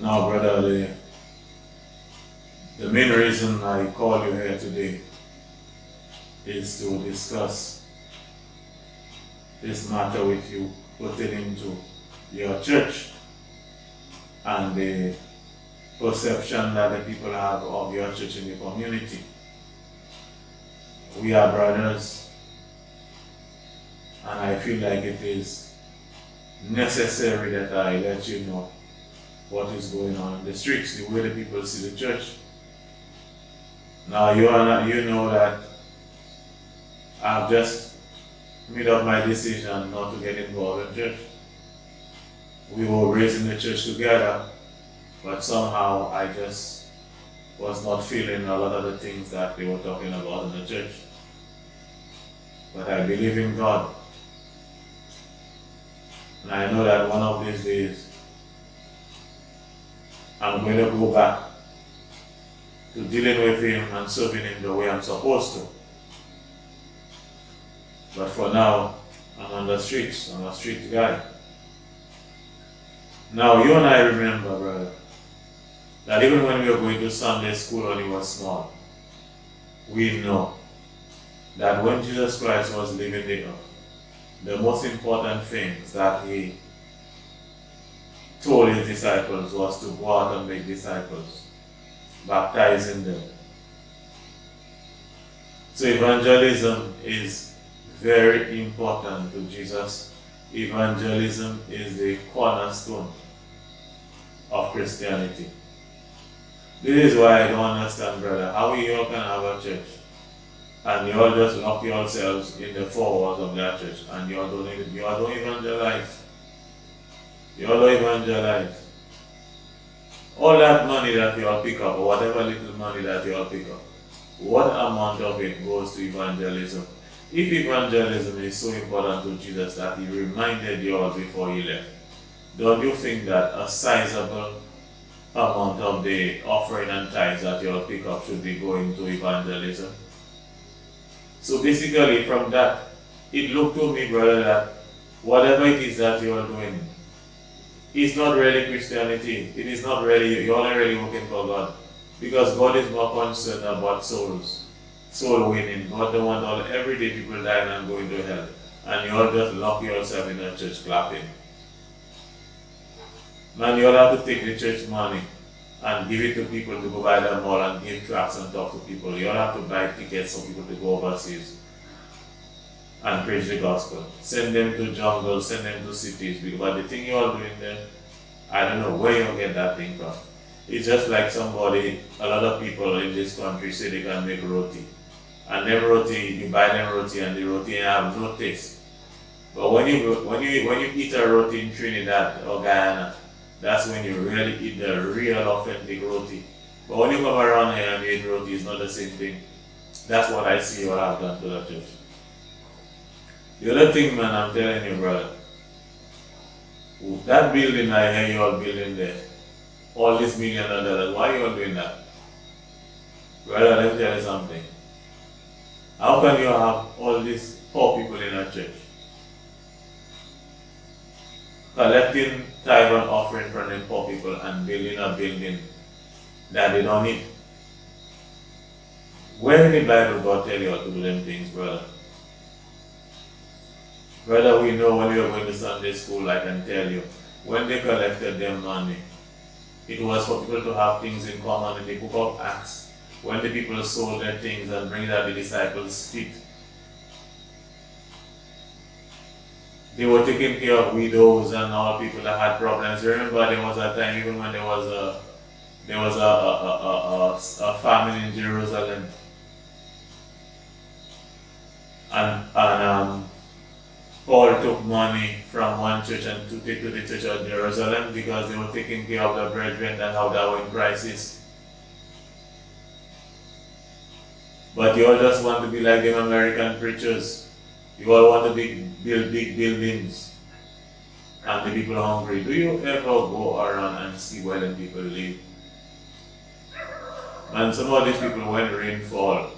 Now, brother, the main reason I call you here today is to discuss this matter with you pertaining to your church and the perception that the people have of your church in the community. We are brothers, and I feel like it is necessary that I let you know what is going on in the streets, the way the people see the church. Now you know that I've just made up my decision not to get involved in church. We were raised in the church together, but somehow I just was not feeling a lot of the things that they were talking about in the church. But I believe in God. And I know that one of these days, I'm going to go back to dealing with Him and serving Him the way I'm supposed to. But for now, I'm on the streets. I'm a street guy. Now, you and I remember, brother, that even when we were going to Sunday school when we were small, we know that when Jesus Christ was living the earth, the most important things that He told His disciples was to go out and make disciples, baptizing them. So evangelism is very important to Jesus. Evangelism is the cornerstone of Christianity. This is why I don't understand, brother, how you all can have a church and you all just lock yourselves in the four walls of that church and you all don't evangelize. You all don't evangelize. All that money that you all pick up, or whatever little money that you all pick up, what amount of it goes to evangelism? If evangelism is so important to Jesus that He reminded you all before He left, don't you think that a sizable amount of the offering and tithes that you all pick up should be going to evangelism? So basically from that, it looked to me, brother, that whatever it is that you are doing, it's not really Christianity. It is not really, you're not really working for God. Because God is more concerned about souls, soul winning. God don't want all everyday people dying and going to hell. And you all just lock yourself in a church clapping. Man, you all have to take the church money and give it to people to go buy the mall and give tracts and talk to people. You all have to buy tickets for people to go overseas and preach the gospel. Send them to jungles, send them to cities. But the thing you all doing there, I don't know where you get that thing from. It's just like somebody, a lot of people in this country say they can make roti. And them roti, you buy them roti and the roti have no taste. But when you eat a roti in Trinidad or Guyana, that's when you really eat the real authentic roti. But when you come around here and you eat roti, it's not the same thing. That's what I see you all have done to the church. The other thing, man, I'm telling you, brother, that building I hear you all building there, all this $1 million, why are you all doing that? Brother, let me tell you something. How can you have all these poor people in a church collecting tithe and offering from the poor people and building a building that they don't need? Where in the Bible God tell you how to do them things, brother? Brother, we know when we were going to Sunday school, I can tell you, when they collected their money, it was for people to have things in common in the book of Acts. When the people sold their things and bring it at the disciples' feet, they were taking care of widows and all people that had problems. Remember, there was a time even when there was a famine in Jerusalem, and Paul took money from one church and took it to the church of Jerusalem because they were taking care of the brethren that how they were in crisis. But you all just want to be like them American preachers. You all want to build big buildings and the people are hungry. Do you ever go around and see where the people live? And some of these people, when rain fall,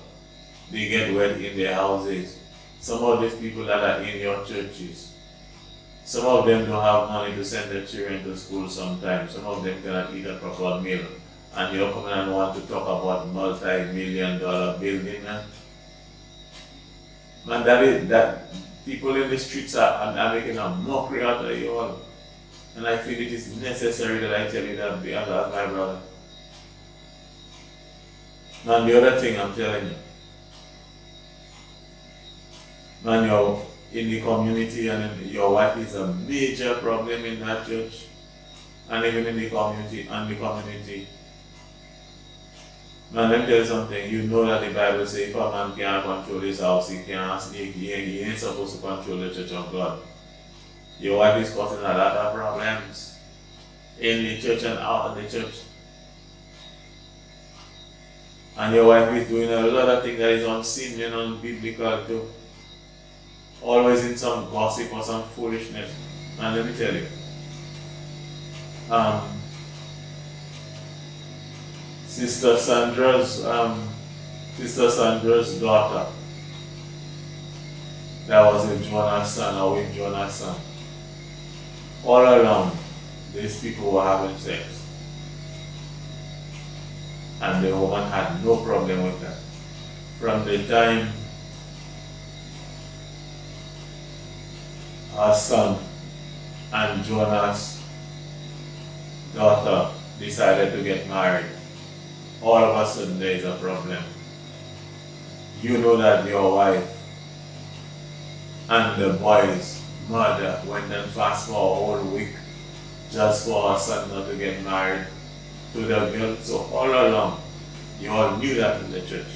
they get wet in their houses. Some of these people that are in your churches, Some of them don't have money to send their children to school sometimes. Some of them cannot eat a proper meal. And you're coming and want to talk about multi-million-dollar building, man. Man, that people in the streets are making a mockery out of you all. And I feel it is necessary that I tell you that as my brother. Man, the other thing I'm telling you, man, you're in the community and your wife is a major problem in that church and even in the community Man, let me tell you something. You know that the Bible says if a man can't control his house, he ain't supposed to control the church of God. Your wife is causing a lot of problems in the church and out of the church. And your wife is doing a lot of things that is unseemly and unbiblical too. Always in some gossip or some foolishness. And let me tell you. Sister Sandra's daughter, that was with Jonah's son or with Jonah's son. All around, these people were having sex. And the woman had no problem with that. From the time her son and Jonah's daughter decided to get married, all of a sudden there is a problem. You know that your wife and the boy's mother went and fast for a whole week just for her son not to get married to the girl. So all along, you all knew that in the church.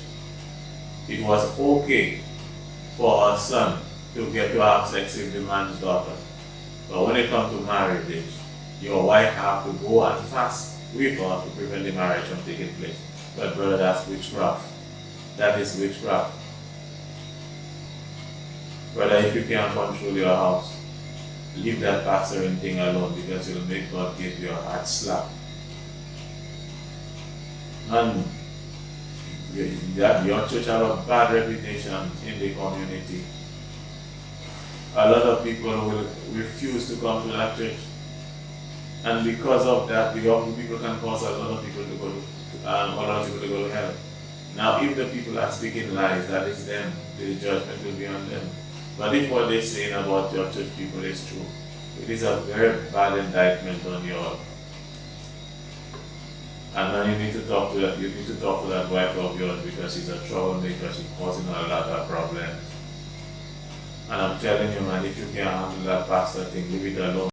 It was okay for her son to get to have sex with the man's daughter. But when it comes to marriage, your wife have to go and fast with her to prevent the marriage from taking place. But brother, that's witchcraft. That is witchcraft. Brother, if you can't control your house, leave that pastoring thing alone because it will make God give you a hard slap. And your church has a bad reputation in the community. A lot of people will refuse to come to that church. And because of that, the young people can cause a lot of people to go to hell. Now, if the people are speaking lies, that is them. The judgment will be on them. But if what they're saying about your church people is true, it is a very bad indictment on you all. And now you need to talk to that wife of yours because she's a troublemaker. She's causing a lot of problems. And I'm telling you, man, if you can't handle that pastor thing, leave it alone.